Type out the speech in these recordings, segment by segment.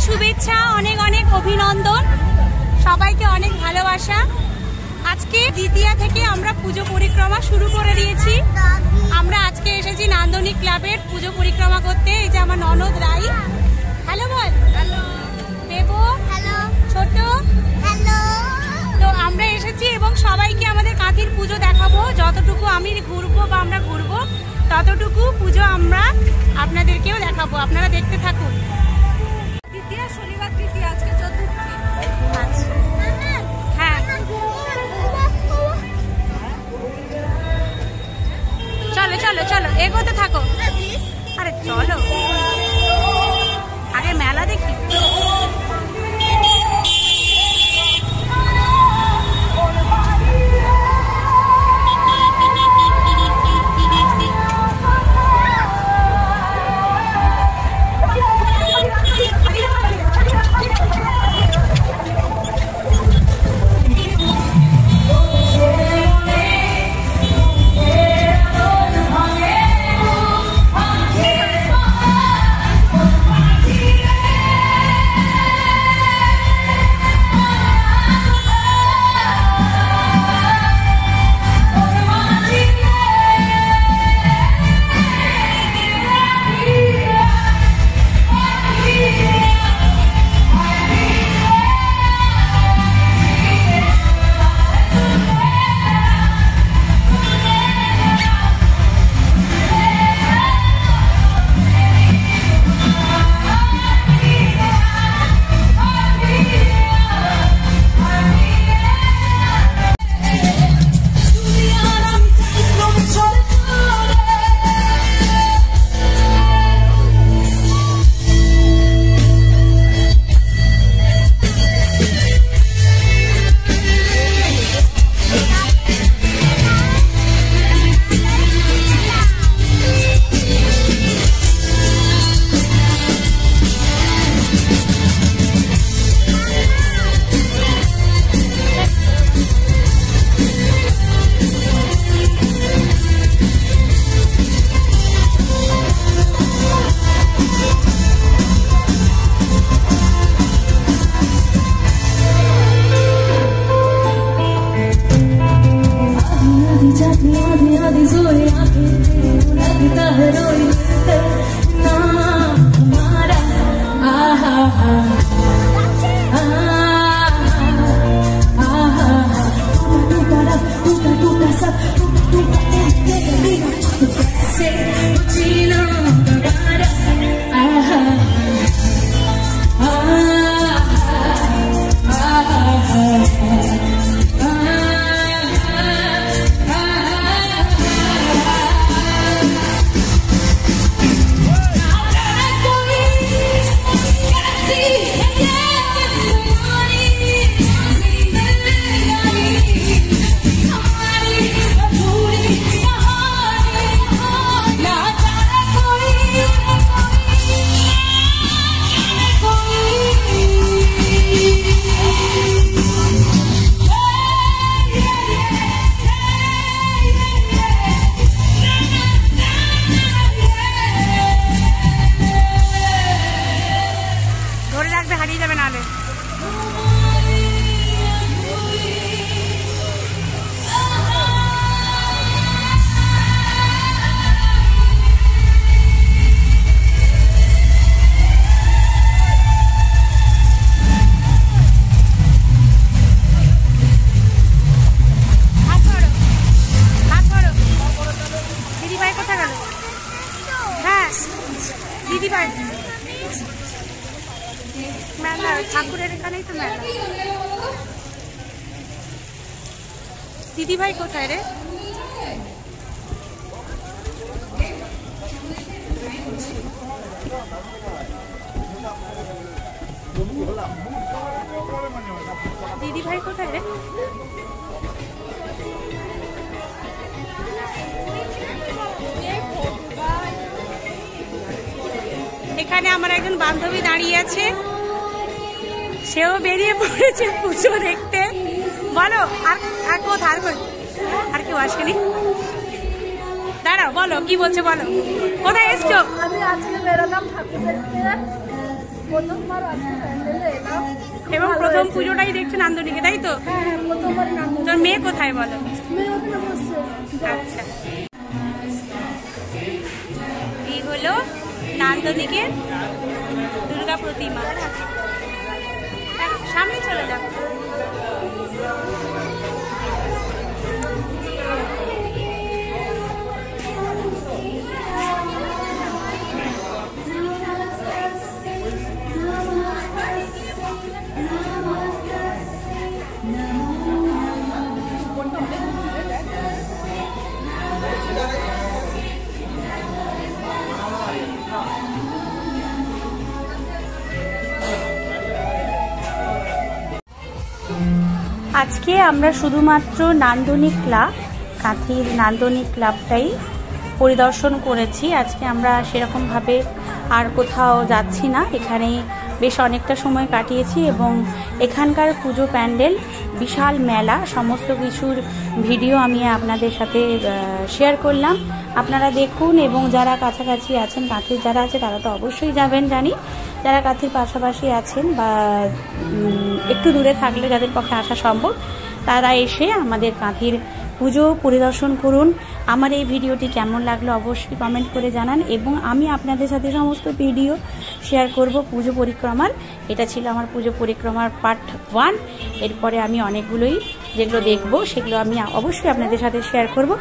শুভেচ্ছা, অনেক অনেক অভিনন্দন, সবাইকে অনেক ভালোবাসা। আজকে দ্বিতীয়া থেকে আমরা পুজো পরিক্রমা শুরু করে দিয়েছি। আমরা আজকে এসেছি নান্দনিক ক্লাবের পুজো পরিক্রমা করতে। এই যে আমার ননদ রাই। হ্যালো বল। হ্যালো দেবো। হ্যালো ছোট। হ্যালো। তো আমরা এসেছি এবং সবাইকে আমাদের কাঁথির পুজো দেখাবো। যতটুকু আমি ঘুরবো বা আমরা ঘুরবো ততটুকু পুজো আমরা আপনাদেরকেও দেখাবো। আপনারা দেখতে থাকুন। দ্বিতীয়া শনিবার তৃতীয়া, আজকে চতুর্থী। হ্যাঁ চলো চলো চলো এগোতে থাকো। আরে চলো আগে মেলা দেখি। হারিয়ে যাবে নাহলে। দিদিভাই কোথায় গেল? হ্যাঁ দিদিভাই মেলা ঠাকুরের এখানেই তো মেলা। দিদিভাই কোথায় রে? দিদিভাই কোথায় রে? এখানে আমার একজন বান্ধবী দাঁড়িয়ে আছে, সেও বেরিয়ে পড়েছে পুজো দেখতে। বলো আর কোথায় আর কেউ আসেনি? দাঁড়াও বলো কি বলছে বলো। কোথায় এসছো? আমি আজকে বেরোলাম ঠাকুর দেখতে। প্রথমবার আজকে প্যান্ডেলে এলাম। এবং প্রথম পুজোটাই দেখছো নান্দনিকে, তাই তো? হ্যাঁ হ্যাঁ, প্রথমবারই নান্দনিক। তোর মেয়ে কোথায় বলো? মেয়ে ওখানে বসছে। আচ্ছা, এই হলো নান্দনিকের দুর্গা প্রতিমা। সামনে চলে যাও। আজকে আমরা শুধুমাত্র নান্দনিক ক্লাব, কাঁথির নান্দনিক ক্লাবটাই পরিদর্শন করেছি। আজকে আমরা সেরকমভাবে আর কোথাও যাচ্ছি না, এখানেই বেশ অনেকটা সময় কাটিয়েছি এবং এখানকার পুজো প্যান্ডেল, বিশাল মেলা, সমস্ত কিছুর ভিডিও আমি আপনাদের সাথে শেয়ার করলাম। আপনারা দেখুন এবং যারা কাছাকাছি আছেন, কাঁথির যারা আছে তারা তো অবশ্যই যাবেন জানি, যারা কাঁথির পাশাপাশি আছেন বা একটু দূরে থাকলে যাদের পক্ষে আসা সম্ভব, তারা এসে আমাদের কাঁথির পুজো পরিদর্শন করুন। আমার এই ভিডিওটি কেমন লাগলো অবশ্যই কমেন্ট করে জানান এবং আমি আপনাদের সাথে সমস্ত ভিডিও শেয়ার করব পুজো পরিক্রমার। এটা ছিল আমার পুজো পরিক্রমার পার্ট 1। এরপরে আমি অনেকগুলোই যেগুলো দেখব সেগুলো আমি অবশ্যই আপনাদের সাথে শেয়ার করব।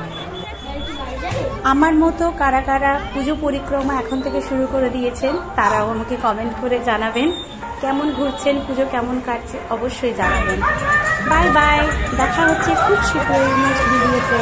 আমার মতো কারা কারা পুজো পরিক্রমা এখন থেকে শুরু করে দিয়েছেন তারাও আমাকে কমেন্ট করে জানাবেন। কেমন ঘুরছেন, পুজো কেমন কাটছে অবশ্যই জানাবেন। বাই বাই, দেখা হচ্ছে খুব শীঘ্রই নেক্সট ভিডিওতে।